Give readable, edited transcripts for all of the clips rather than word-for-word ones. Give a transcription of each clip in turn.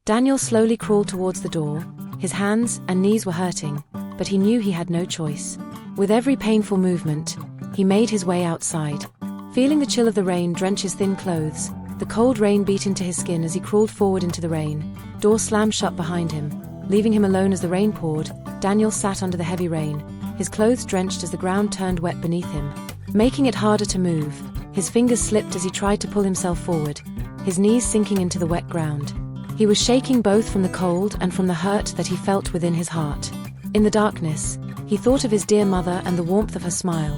Daniel slowly crawled towards the door. His hands and knees were hurting, but he knew he had no choice. With every painful movement, he made his way outside. Feeling the chill of the rain drench his thin clothes, the cold rain beat into his skin as he crawled forward into the rain. Door slammed shut behind him, leaving him alone as the rain poured. Daniel sat under the heavy rain, his clothes drenched as the ground turned wet beneath him, making it harder to move. His fingers slipped as he tried to pull himself forward, his knees sinking into the wet ground. He was shaking both from the cold and from the hurt that he felt within his heart. In the darkness, he thought of his dear mother and the warmth of her smile.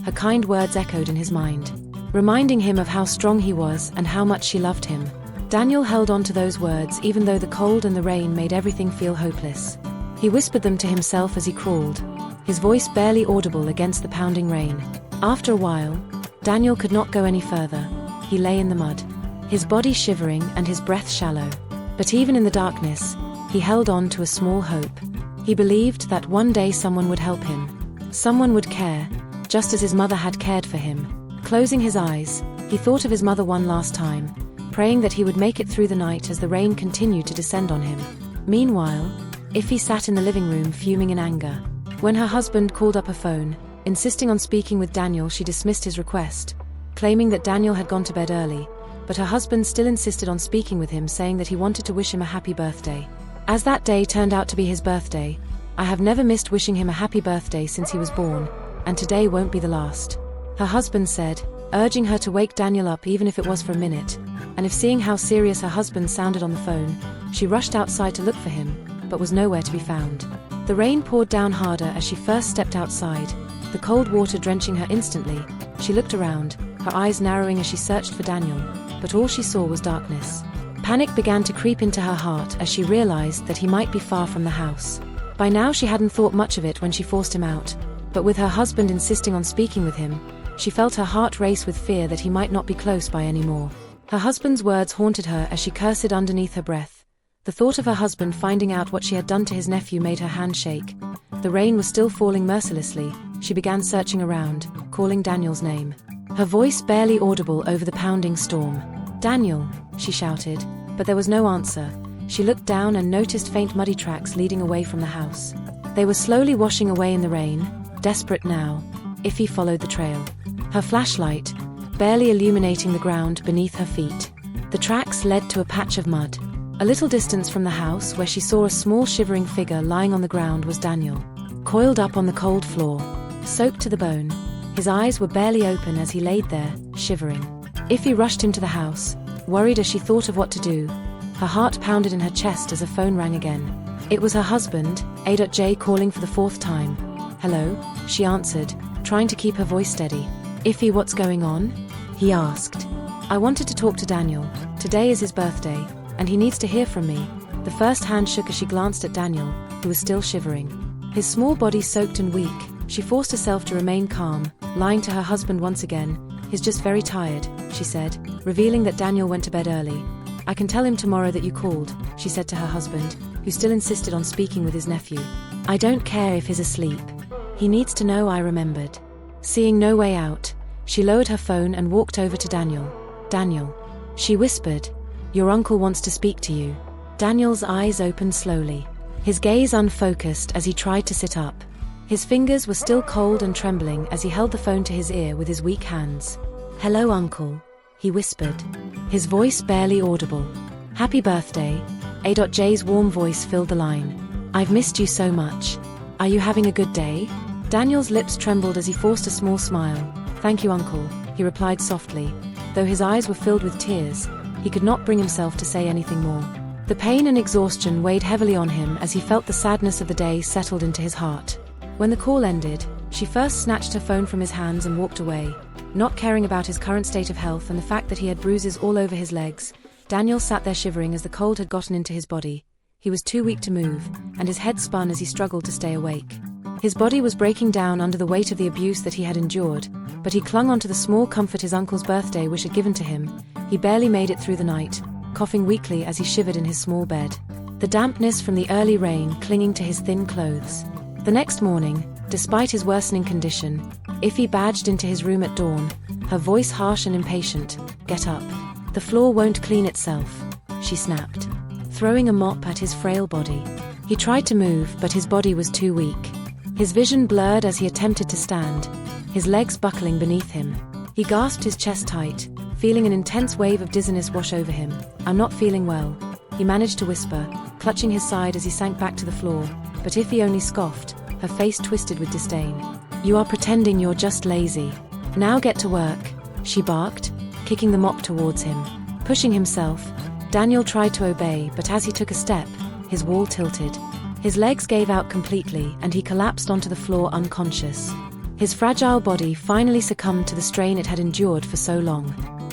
Her kind words echoed in his mind, reminding him of how strong he was and how much she loved him. Daniel held on to those words even though the cold and the rain made everything feel hopeless. He whispered them to himself as he crawled, his voice barely audible against the pounding rain. After a while, Daniel could not go any further. He lay in the mud, his body shivering and his breath shallow. But even in the darkness, he held on to a small hope. He believed that one day someone would help him. Someone would care, just as his mother had cared for him. Closing his eyes, he thought of his mother one last time, praying that he would make it through the night as the rain continued to descend on him. Meanwhile, Ify sat in the living room fuming in anger. When her husband called up a phone, insisting on speaking with Daniel, she dismissed his request, claiming that Daniel had gone to bed early. But her husband still insisted on speaking with him, saying that he wanted to wish him a happy birthday. As that day turned out to be his birthday, I have never missed wishing him a happy birthday since he was born, and today won't be the last, her husband said, urging her to wake Daniel up even if it was for a minute. And if seeing how serious her husband sounded on the phone, she rushed outside to look for him, but was nowhere to be found. The rain poured down harder as she first stepped outside, the cold water drenching her instantly. She looked around, her eyes narrowing as she searched for Daniel, but all she saw was darkness. Panic began to creep into her heart as she realized that he might be far from the house. By now she hadn't thought much of it when she forced him out, but with her husband insisting on speaking with him, she felt her heart race with fear that he might not be close by anymore. Her husband's words haunted her as she cursed underneath her breath. The thought of her husband finding out what she had done to his nephew made her hand shake. The rain was still falling mercilessly. She began searching around, calling Daniel's name, her voice barely audible over the pounding storm. "Daniel," she shouted, but there was no answer. She looked down and noticed faint muddy tracks leading away from the house. They were slowly washing away in the rain. Desperate now, Ify followed the trail, her flashlight barely illuminating the ground beneath her feet. The tracks led to a patch of mud. A little distance from the house, where she saw a small shivering figure lying on the ground, was Daniel, coiled up on the cold floor, soaked to the bone. His eyes were barely open as he laid there, shivering. Ify rushed him to the house, worried as she thought of what to do. Her heart pounded in her chest as her phone rang again. It was her husband, A.J, calling for the fourth time. "Hello," she answered, trying to keep her voice steady. "Ify, what's going on?" he asked. "I wanted to talk to Daniel. Today is his birthday, and he needs to hear from me." The first hand shook as she glanced at Daniel, who was still shivering, his small body soaked and weak. She forced herself to remain calm, lying to her husband once again. "He's just very tired," she said, revealing that Daniel went to bed early. "I can tell him tomorrow that you called," she said to her husband, who still insisted on speaking with his nephew. "I don't care if he's asleep. He needs to know I remembered." Seeing no way out, she lowered her phone and walked over to Daniel. "Daniel," she whispered, "your uncle wants to speak to you." Daniel's eyes opened slowly, his gaze unfocused as he tried to sit up. His fingers were still cold and trembling as he held the phone to his ear with his weak hands. "Hello, Uncle," he whispered, his voice barely audible. "Happy birthday." A.J's warm voice filled the line. "I've missed you so much. Are you having a good day?" Daniel's lips trembled as he forced a small smile. "Thank you, Uncle," he replied softly. Though his eyes were filled with tears, he could not bring himself to say anything more. The pain and exhaustion weighed heavily on him as he felt the sadness of the day settled into his heart. When the call ended, she first snatched her phone from his hands and walked away. Not caring about his current state of health and the fact that he had bruises all over his legs, Daniel sat there shivering as the cold had gotten into his body. He was too weak to move, and his head spun as he struggled to stay awake. His body was breaking down under the weight of the abuse that he had endured, but he clung onto the small comfort his uncle's birthday wish had given to him. He barely made it through the night, coughing weakly as he shivered in his small bed, the dampness from the early rain clinging to his thin clothes. The next morning, despite his worsening condition, Ify barged into his room at dawn, her voice harsh and impatient. "Get up. The floor won't clean itself," she snapped. throwing a mop at his frail body. He tried to move, but his body was too weak. His vision blurred as he attempted to stand, his legs buckling beneath him. He gasped, his chest tight, feeling an intense wave of dizziness wash over him. "I'm not feeling well," he managed to whisper, clutching his side as he sank back to the floor, but Iffy only scoffed, her face twisted with disdain. "You are pretending you're just lazy. Now get to work," she barked, kicking the mop towards him. Pushing himself, Daniel tried to obey, but as he took a step, his wall tilted. His legs gave out completely and he collapsed onto the floor unconscious. His fragile body finally succumbed to the strain it had endured for so long.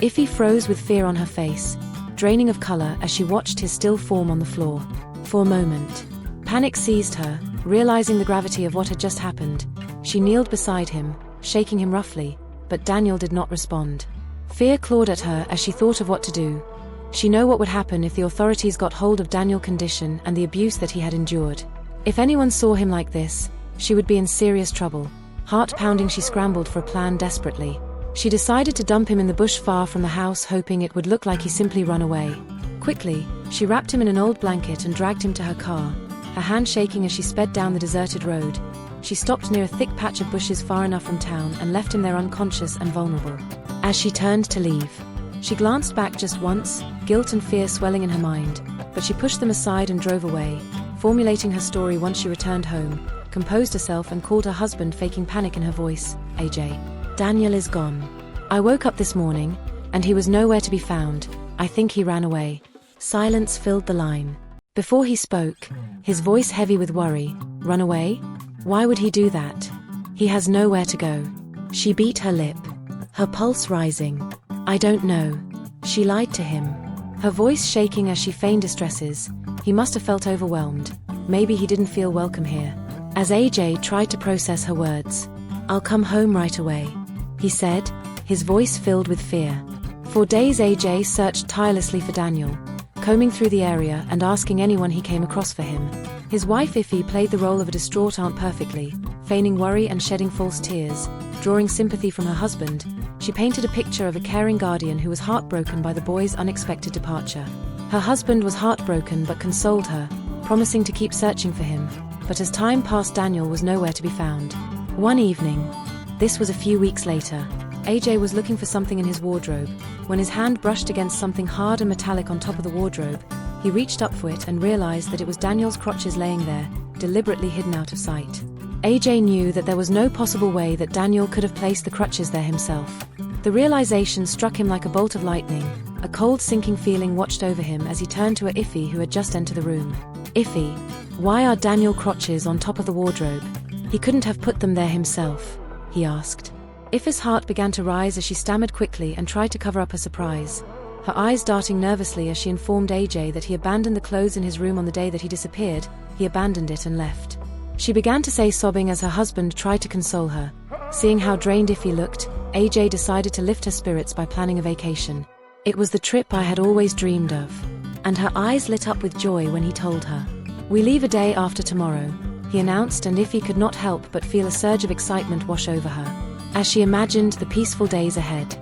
Iffy froze with fear on her face, draining of color as she watched his still form on the floor. For a moment, panic seized her, realizing the gravity of what had just happened. She kneeled beside him, shaking him roughly, but Daniel did not respond. Fear clawed at her as she thought of what to do. She knew what would happen if the authorities got hold of Daniel's condition and the abuse that he had endured. If anyone saw him like this, she would be in serious trouble. Heart pounding, she scrambled for a plan desperately. She decided to dump him in the bush far from the house, hoping it would look like he simply run away. Quickly, she wrapped him in an old blanket and dragged him to her car, her hand shaking as she sped down the deserted road. She stopped near a thick patch of bushes far enough from town and left him there unconscious and vulnerable. As she turned to leave, she glanced back just once, guilt and fear swelling in her mind, but she pushed them aside and drove away, formulating her story. Once she returned home, composed herself and called her husband, faking panic in her voice. "AJ, Daniel is gone. I woke up this morning, and he was nowhere to be found. I think he ran away." Silence filled the line. Before he spoke, his voice heavy with worry. "Run away? Why would he do that? He has nowhere to go." She beat her lip, her pulse rising. "I don't know." She lied to him, her voice shaking as she feigned distresses. He must have felt overwhelmed. Maybe he didn't feel welcome here. As AJ tried to process her words, "I'll come home right away," he said, his voice filled with fear. For days AJ searched tirelessly for Daniel, combing through the area and asking anyone he came across for him. His wife Iffy played the role of a distraught aunt perfectly, feigning worry and shedding false tears. Drawing sympathy from her husband, she painted a picture of a caring guardian who was heartbroken by the boy's unexpected departure. Her husband was heartbroken but consoled her, promising to keep searching for him. But as time passed, Daniel was nowhere to be found. One evening, this was a few weeks later, AJ was looking for something in his wardrobe, when his hand brushed against something hard and metallic on top of the wardrobe. He reached up for it and realized that it was Daniel's crotches laying there, deliberately hidden out of sight. AJ knew that there was no possible way that Daniel could have placed the crutches there himself. The realization struck him like a bolt of lightning. A cold, sinking feeling watched over him as he turned to Iffy, who had just entered the room. "Iffy, why are Daniel crotches on top of the wardrobe? He couldn't have put them there himself," he asked. Iffy's heart began to rise as she stammered quickly and tried to cover up her surprise, her eyes darting nervously as she informed AJ that he abandoned the clothes in his room on the day that he disappeared. He abandoned it and left. She began to say, sobbing as her husband tried to console her. Seeing how drained Iffy looked, AJ decided to lift her spirits by planning a vacation. "It was the trip I had always dreamed of." And her eyes lit up with joy when he told her. "We leave a day after tomorrow," he announced, and Iffy could not help but feel a surge of excitement wash over her, as she imagined the peaceful days ahead.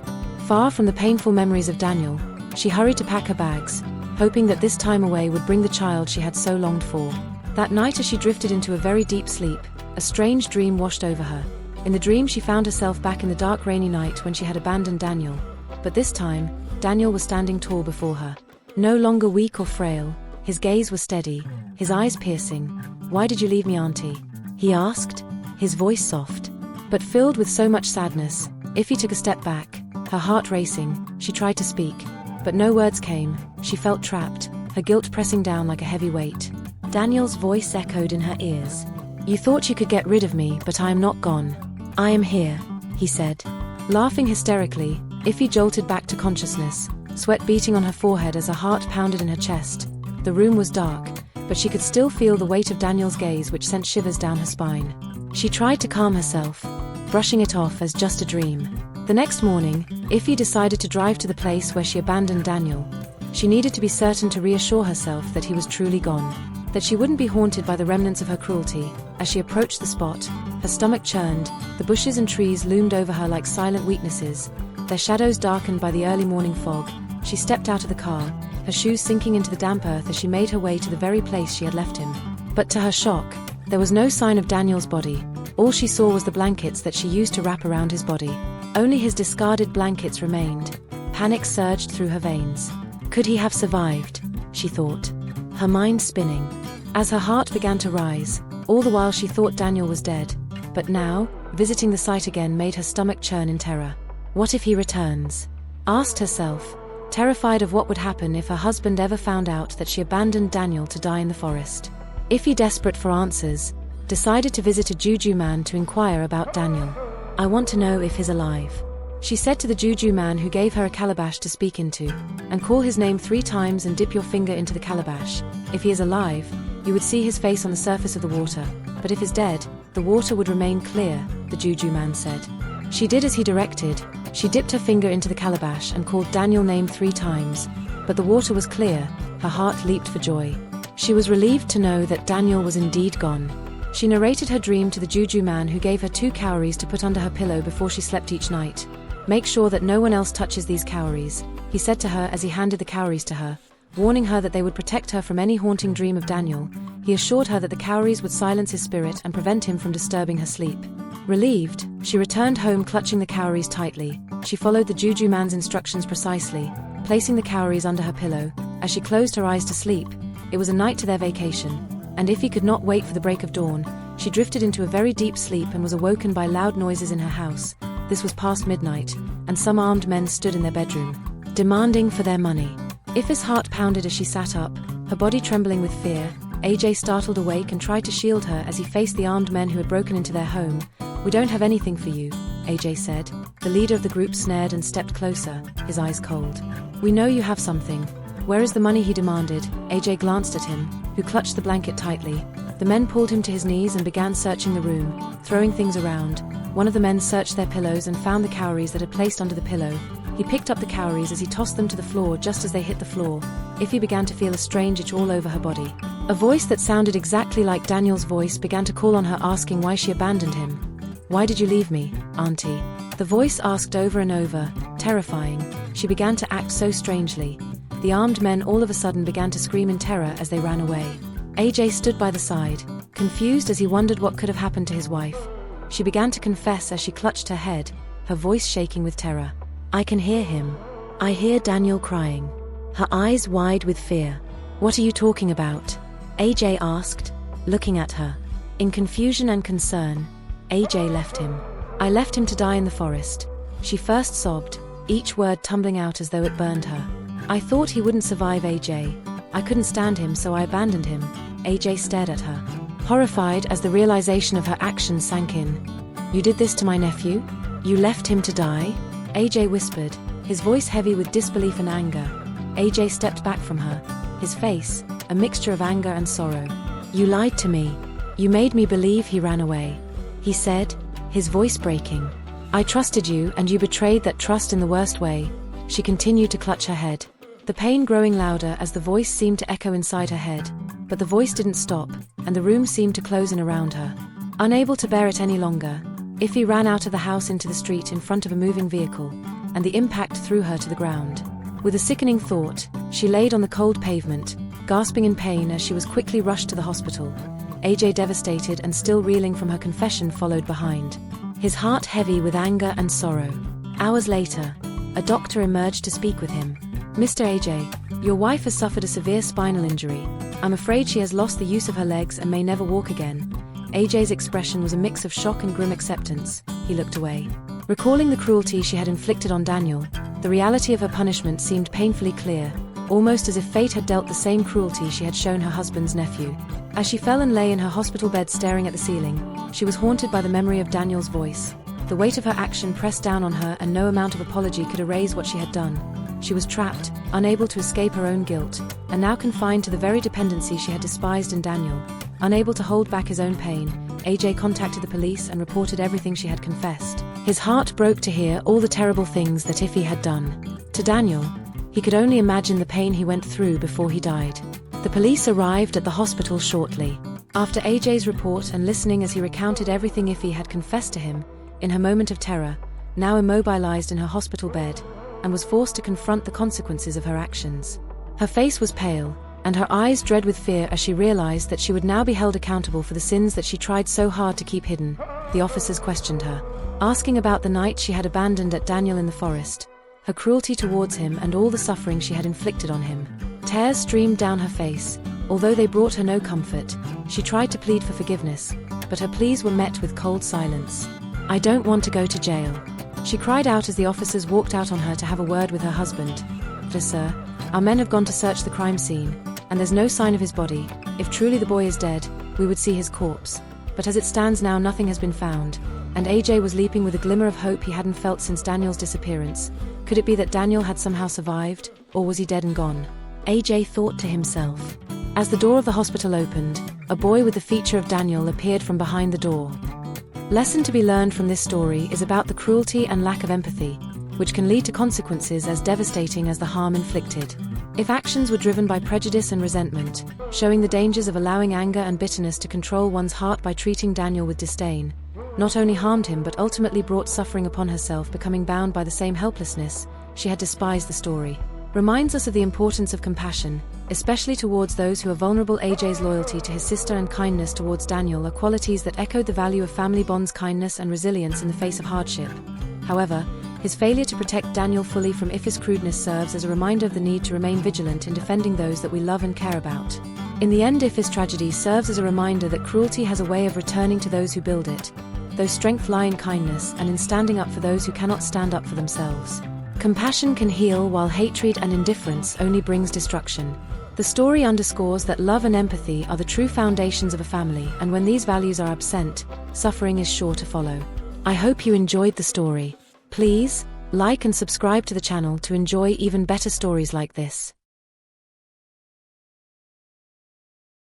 Far from the painful memories of Daniel, she hurried to pack her bags, hoping that this time away would bring the child she had so longed for. That night, as she drifted into a very deep sleep, a strange dream washed over her. In the dream, she found herself back in the dark, rainy night when she had abandoned Daniel. But this time, Daniel was standing tall before her. No longer weak or frail, his gaze was steady, his eyes piercing. "Why did you leave me, Auntie?" he asked, his voice soft, but filled with so much sadness. Iffy took a step back, her heart racing. She tried to speak, but no words came. She felt trapped, her guilt pressing down like a heavy weight. Daniel's voice echoed in her ears. "You thought you could get rid of me, but I am not gone. I am here," he said. Laughing hysterically, Iffy jolted back to consciousness, sweat beating on her forehead as her heart pounded in her chest. The room was dark, but she could still feel the weight of Daniel's gaze, which sent shivers down her spine. She tried to calm herself, brushing it off as just a dream. The next morning, Iffy decided to drive to the place where she abandoned Daniel. She needed to be certain to reassure herself that he was truly gone, that she wouldn't be haunted by the remnants of her cruelty. As she approached the spot, her stomach churned. The bushes and trees loomed over her like silent witnesses, their shadows darkened by the early morning fog. She stepped out of the car, her shoes sinking into the damp earth as she made her way to the very place she had left him. But to her shock, there was no sign of Daniel's body. All she saw was the blankets that she used to wrap around his body. Only his discarded blankets remained. Panic surged through her veins. Could he have survived? She thought, her mind spinning. As her heart began to rise, all the while she thought Daniel was dead. But now, visiting the site again made her stomach churn in terror. What if he returns? Asked herself, terrified of what would happen if her husband ever found out that she abandoned Daniel to die in the forest. Iffy, desperate for answers, decided to visit a juju man to inquire about Daniel. I want to know if he's alive, she said to the juju man, who gave her a calabash to speak into. And call his name 3 times and dip your finger into the calabash. If he is alive, you would see his face on the surface of the water, but if he's dead, the water would remain clear, the juju man said. She did as he directed. She dipped her finger into the calabash and called Daniel's name 3 times, but the water was clear. Her heart leaped for joy. She was relieved to know that Daniel was indeed gone. She narrated her dream to the juju man, who gave her 2 cowries to put under her pillow before she slept each night. Make sure that no one else touches these cowries, he said to her as he handed the cowries to her, warning her that they would protect her from any haunting dream of Daniel. He assured her that the cowries would silence his spirit and prevent him from disturbing her sleep. Relieved, she returned home clutching the cowries tightly. She followed the juju man's instructions precisely, placing the cowries under her pillow. As she closed her eyes to sleep, it was a night to their vacation, and Iffy could not wait for the break of dawn. She drifted into a very deep sleep and was awoken by loud noises in her house. This was past midnight, and some armed men stood in their bedroom, demanding for their money. Iffy's heart pounded as she sat up, her body trembling with fear. AJ startled awake and tried to shield her as he faced the armed men who had broken into their home. We don't have anything for you, AJ said. The leader of the group snared and stepped closer, his eyes cold. We know you have something. Where is the money, he demanded. AJ glanced at him, who clutched the blanket tightly. The men pulled him to his knees and began searching the room, throwing things around. One of the men searched their pillows and found the cowries that had placed under the pillow. He picked up the cowries as he tossed them to the floor. Just as they hit the floor, Iffy began to feel a strange itch all over her body. A voice that sounded exactly like Daniel's voice began to call on her, asking why she abandoned him. Why did you leave me, Auntie? The voice asked over and over, terrifying. She began to act so strangely. The armed men all of a sudden began to scream in terror as they ran away. AJ stood by the side, confused as he wondered what could have happened to his wife. She began to confess as she clutched her head, her voice shaking with terror. I can hear him. I hear Daniel crying. Her eyes wide with fear. What are you talking about? AJ asked, looking at her. In confusion and concern, AJ left him. I left him to die in the forest. She first sobbed, each word tumbling out as though it burned her. I thought he wouldn't survive, AJ. I couldn't stand him, so I abandoned him. AJ stared at her, horrified as the realization of her actions sank in. You did this to my nephew? You left him to die? AJ whispered, his voice heavy with disbelief and anger. AJ stepped back from her, his face a mixture of anger and sorrow. You lied to me. You made me believe he ran away, he said, his voice breaking. I trusted you and you betrayed that trust in the worst way. She continued to clutch her head, the pain growing louder as the voice seemed to echo inside her head. But the voice didn't stop, and the room seemed to close in around her. Unable to bear it any longer, Iffy ran out of the house into the street in front of a moving vehicle, and the impact threw her to the ground. With a sickening thought, she laid on the cold pavement, gasping in pain as she was quickly rushed to the hospital. AJ, devastated and still reeling from her confession, followed behind, his heart heavy with anger and sorrow. Hours later, a doctor emerged to speak with him. Mr. AJ, your wife has suffered a severe spinal injury. I'm afraid she has lost the use of her legs and may never walk again. AJ's expression was a mix of shock and grim acceptance. He looked away. Recalling the cruelty she had inflicted on Daniel, the reality of her punishment seemed painfully clear, almost as if fate had dealt the same cruelty she had shown her husband's nephew. As she fell and lay in her hospital bed staring at the ceiling, she was haunted by the memory of Daniel's voice. The weight of her action pressed down on her, and no amount of apology could erase what she had done. She was trapped, unable to escape her own guilt, and now confined to the very dependency she had despised in Daniel. Unable to hold back his own pain, AJ contacted the police and reported everything she had confessed. His heart broke to hear all the terrible things that Iffy had done to Daniel. He could only imagine the pain he went through before he died. The police arrived at the hospital shortly. After AJ's report and listening as he recounted everything Iffy had confessed to him, in her moment of terror, now immobilized in her hospital bed, and was forced to confront the consequences of her actions. Her face was pale, and her eyes dread with fear as she realized that she would now be held accountable for the sins that she tried so hard to keep hidden. The officers questioned her, asking about the night she had abandoned at Daniel in the forest, her cruelty towards him and all the suffering she had inflicted on him. Tears streamed down her face. Although they brought her no comfort, she tried to plead for forgiveness, but her pleas were met with cold silence. "I don't want to go to jail," she cried out as the officers walked out on her to have a word with her husband. "Sir, our men have gone to search the crime scene, and there's no sign of his body. If truly the boy is dead, we would see his corpse. But as it stands now, nothing has been found." And AJ was leaping with a glimmer of hope he hadn't felt since Daniel's disappearance. Could it be that Daniel had somehow survived, or was he dead and gone? AJ thought to himself. As the door of the hospital opened, a boy with the feature of Daniel appeared from behind the door. Lesson to be learned from this story is about the cruelty and lack of empathy, which can lead to consequences as devastating as the harm inflicted. If actions were driven by prejudice and resentment, showing the dangers of allowing anger and bitterness to control one's heart by treating Daniel with disdain, not only harmed him but ultimately brought suffering upon herself, becoming bound by the same helplessness she had despised. The story reminds us of the importance of compassion, especially towards those who are vulnerable. AJ's loyalty to his sister and kindness towards Daniel are qualities that echoed the value of family bonds, kindness and resilience in the face of hardship. However, his failure to protect Daniel fully from If's crudeness serves as a reminder of the need to remain vigilant in defending those that we love and care about. In the end, If's tragedy serves as a reminder that cruelty has a way of returning to those who build it, though strength lies in kindness and in standing up for those who cannot stand up for themselves. Compassion can heal, while hatred and indifference only brings destruction. The story underscores that love and empathy are the true foundations of a family, and when these values are absent, suffering is sure to follow. I hope you enjoyed the story. Please like and subscribe to the channel to enjoy even better stories like this.